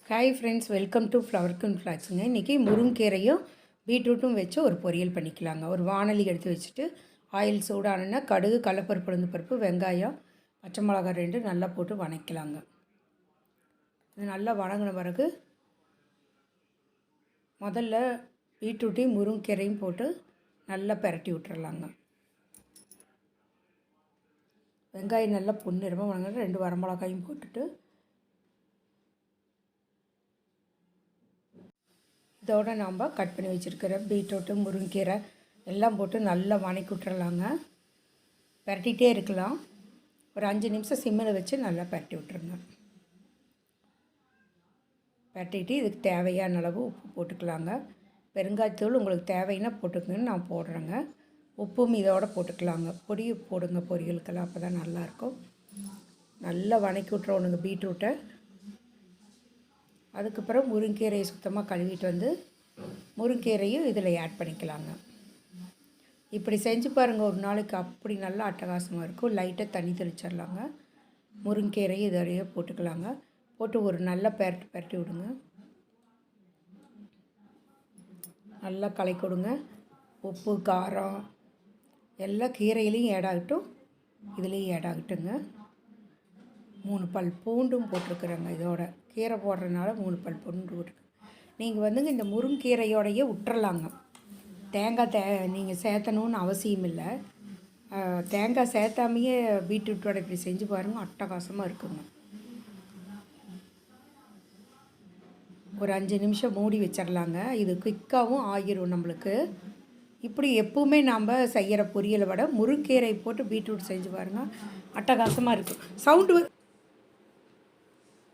Hi friends, welcome to ஃப்ளவர்க்குன் ஃப்ளாக்ஸுங்க. இன்றைக்கி முருங்கீரையும் பீட்ரூட்டும் வச்சு ஒரு பொரியல் பண்ணிக்கலாங்க. ஒரு வானலி எடுத்து வச்சுட்டு ஆயில் சூடானுன்னா கடுகு, கடலப்பருப்பு, உளுந்தம்பருப்பு, வெங்காயம், பச்சை மிளகாய் 2 நல்லா போட்டு வணக்கலாங்க. இது நல்லா வணங்கின பிறகு முதல்ல பீட்ரூட்டையும் முருங்கீரையும் போட்டு நல்லா பெரட்டி விட்டுறலாங்க. வெங்காயம் நல்லா பொன்னிறமாக வணங்கின 2 வரமிளகாயும் போட்டுட்டு இதோடு நாம் கட் பண்ணி வச்சுருக்கிற பீட்ரூட்டு, முருங்கீரை எல்லாம் போட்டு நல்லா வணக்கி விட்டுறலாங்க. பரட்டிகிட்டே இருக்கலாம். ஒரு 5 நிமிஷம் சிம்மில் வச்சு நல்லா பரட்டி விட்டுருங்க. பரட்டிட்டு இதுக்கு தேவையான அளவு உப்பு போட்டுக்கலாங்க. பெருங்காயத்தூள் உங்களுக்கு தேவைன்னா போட்டுக்கங்கன்னு நான் போடுறேங்க. உப்பும் இதோடு போட்டுக்கலாங்க. பொடி போடுங்க பொரியலுக்கெல்லாம், அப்போ தான் நல்லாயிருக்கும். நல்லா வணக்கி விட்றோனுங்க பீட்ரூட்டை. அதுக்கப்புறம் முருங்கீரையை சுத்தமாக கழுவிட்டு வந்து முருங்கீரையும் இதில் ஆட் பண்ணிக்கலாங்க. இப்படி செஞ்சு பாருங்கள், ஒரு நாளைக்கு அப்படி நல்லா அட்டகாசமாக இருக்கும். லைட்டாக தண்ணி தெளிச்சிடலாங்க. முருங்கீரையும் இதையே போட்டுக்கலாங்க. போட்டு ஒரு நல்ல பரட்டி விடுங்க. நல்லா கலக்கி விடுங்க. உப்பு, காரம் எல்லாம் கீரையிலையும் ஆட் ஆகட்டும், இதுலேயும் ஆட் ஆகட்டுங்க. 3 பல் பூண்டும் போட்டிருக்குறேங்க. இதோட கீரை போடுறதுனால 3 பல் பூண்டு போட்டுருக்கு. நீங்கள் வந்துங்க இந்த முருங்கீரையோடையே விட்டுறலாங்க. தேங்காய் நீங்கள் சேர்த்தணுன்னு அவசியம் இல்லை. தேங்காய் சேர்த்தாமையே பீட்ரூட்டோட இப்படி செஞ்சு பாருங்கள், அட்டகாசமாக இருக்குங்க. ஒரு 5 நிமிஷம் மூடி வச்சிடலாங்க. இது குயிக்காகவும் ஆகிரும் நம்மளுக்கு. இப்படி எப்பவுமே நாம் செய்கிற பொரியலை விட முருங்கீரை போட்டு பீட்ரூட் செஞ்சு பாருங்கள், அட்டகாசமாக இருக்கும். சவுண்டு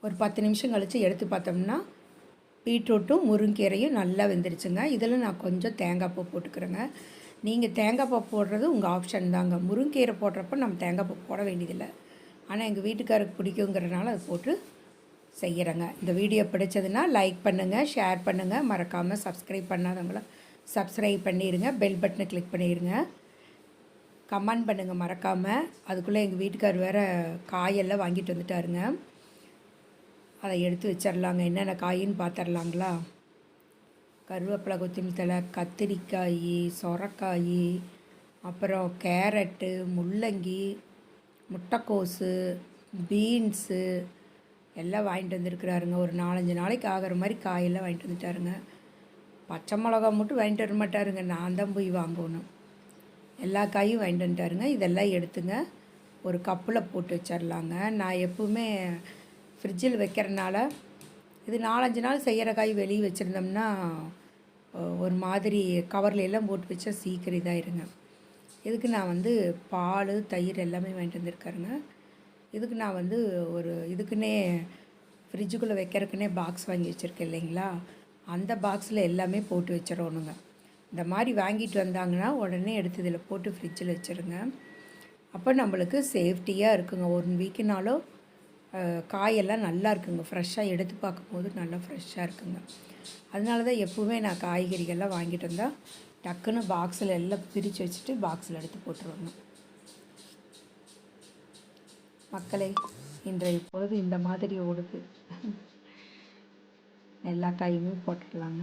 ஒரு 10 நிமிஷம் கழித்து எடுத்து பார்த்தோம்னா பீட்ரூட்டும் முருங்கீரையும் நல்லா வெந்துருச்சுங்க. இதில் நான் கொஞ்சம் தேங்காய் பூ போட்டுக்கிறேங்க. நீங்கள் தேங்காய் பூ போடுறது உங்கள் ஆப்ஷன் தாங்க. முருங்கீரை போடுறப்ப நம்ம தேங்காய் பூ போட வேண்டியதில்லை. ஆனால் எங்கள் வீட்டுக்காருக்கு பிடிக்குங்கிறனால அதை போட்டு செய்கிறேங்க. இந்த வீடியோ பிடிச்சதுன்னா லைக் பண்ணுங்கள், ஷேர் பண்ணுங்கள். மறக்காமல் சப்ஸ்கிரைப் பண்ணாதவங்கள சப்ஸ்கிரைப் பண்ணிடுங்க. பெல் பட்டனை கிளிக் பண்ணிடுங்க. கமெண்ட் பண்ணுங்கள் மறக்காமல். அதுக்குள்ளே எங்கள் வீட்டுக்கார் வேறு காயெல்லாம் வாங்கிட்டு வந்துட்டாருங்க. அதை எடுத்து வச்சிடலாங்க. என்னென்ன காயின்னு பார்த்துடலாங்களா? கருவேப்பிலை, கொத்தமல்லி தழை, கத்திரிக்காய், சொரக்காய், அப்புறம் கேரட்டு, முள்ளங்கி, முட்டைக்கோஸு, பீன்ஸு எல்லாம் வாங்கிட்டு வந்துருக்குறாருங்க. ஒரு 4-5 நாளைக்கு ஆகிற மாதிரி காயெல்லாம் வாங்கிட்டு வந்துட்டாருங்க. பச்சை மிளகா மட்டும் வாங்கிட்டு வர மாட்டாருங்க, நான் தான் போய் வாங்கணும். எல்லா காயும் வாங்கிட்டு வந்துட்டாருங்க. இதெல்லாம் எடுத்துங்க ஒரு கப்பில் போட்டு வச்சிடலாங்க. நான் எப்பவுமே ஃப்ரிட்ஜில் வைக்கிறனால இது 4-5 நாள் செய்கிற காய் வெளியே வச்சுருந்தோம்னா ஒரு மாதிரி கவரில் எல்லாம் போட்டு வச்சா சீக்கிரம் இதாகிருங்க. இதுக்கு நான் வந்து பால், தயிர் எல்லாமே வாங்கிட்டு வந்துருக்காருங்க. இதுக்கு நான் வந்து ஒரு இதுக்குன்னே ஃப்ரிட்ஜுக்குள்ளே வைக்கிறதுக்குன்னே பாக்ஸ் வாங்கி வச்சுருக்கேன் இல்லைங்களா, அந்த பாக்ஸில் எல்லாமே போட்டு வச்சிடணுங்க. இந்த மாதிரி வாங்கிட்டு வந்தாங்கன்னா உடனே எடுத்து இதில் போட்டு ஃப்ரிட்ஜில் வச்சுருங்க. அப்போ நம்மளுக்கு சேஃப்டியாக இருக்குங்க. 1 வீக்குனாலும் காயெல்லாம் நல்லா இருக்குங்க. ஃப்ரெஷ்ஷாக எடுத்து பார்க்கும்போது நல்லா ஃப்ரெஷ்ஷாக இருக்குங்க. அதனால தான் எப்போவுமே நான் காய்கறிகள்லாம் வாங்கிட்டு வந்தால் டக்குன்னு பாக்ஸில் எல்லாம் பிரித்து வச்சுட்டு பாக்ஸில் எடுத்து போட்டுருவேங்க. மக்களே, இன்றைய பொழுது இந்த மாதிரி ஓடுது. எல்லா காயுமே போட்டுடலாங்க.